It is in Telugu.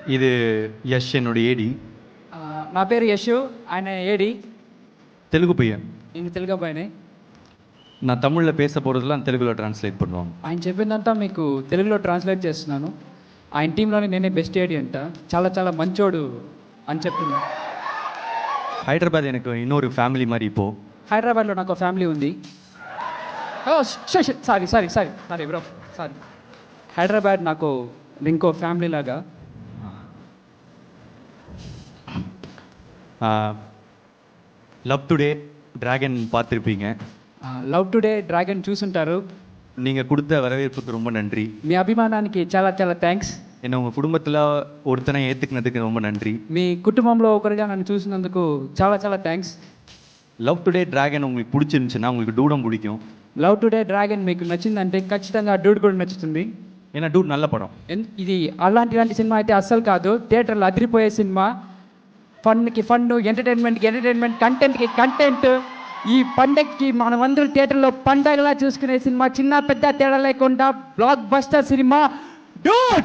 இது యష్ என்னுடைய ఏడి. నా పేరు యశు, ఆయన ఏడి. తెలుగు పయ్యన్. నేను తెలుగు అబ్బాయిని. நான் தமிழில் பேச போகிறதுலாம் తెలుగులో ట్రాన్స్లేట్ பண்ணுவாங்க. ఆయన చెప్పిందంతా మీకు తెలుగులో ట్రాన్స్లేట్ చేస్తున్నాను. ఆయన టీంలోనే నేనే బెస్ట్ ఏడి అంట. చాలా చాలా మంచోడు అని చెప్తున్నా. హైదరాబాద్ எனக்கு இன்னொரு ఫ్యామిలీ மாதிரி இப்போ. హైదరాబాద్లో నాకు ఫ్యామిలీ ఉంది. Sorry bro, sorry. హైదరాబాద్ నాకు ఇంకో ఫ్యామిలీ లాగా. లవ్ టుడే డ్రాగన్ பார்த்துருப்பீங்க. లవ్ టుడే డ్రాగన్ చూసుంటారు. நீங்கள் கொடுத்த வரவேற்புக்கு ரொம்ப நன்றி. మీ అభిమానానికి చాలా చాలా థ్యాంక్స్. என்னை உங்கள் குடும்பத்தில் ஒருத்தனை ஏற்றுக்கினதுக்கு ரொம்ப நன்றி. మీ కుటుంబంలో ఒకరిగా నన్ను చూసినందుకు చాలా చాలా థ్యాంక్స్. లవ్ టుడే డ్రాగన్ உங்களுக்கு பிடிச்சிருந்துச்சுன்னா உங்களுக்கு டூடம் பிடிக்கும். లవ్ టుడే డ్రాగన్ మీకు నచ్చిందంటే ఖచ్చితంగా డూడ్ కూడా నచ్చుతుంది. ஏன்னா டூட் நல்ல படம். ఇది అలాంటి సినిమా అయితే అస్సలు కాదు. థియేటర్లో అదిరిపోయే సినిమా. ఫన్కి ఫన్, ఎంటర్టైన్మెంట్కి ఎంటర్టైన్మెంట్, కంటెంట్కి కంటెంట్. ఈ పండగకి మనమందరూ థియేటర్లో పండగలా చూసుకునే సినిమా. చిన్న పెద్ద తేడా లేకుండా బ్లాక్ బస్టర్ సినిమా డూడ్.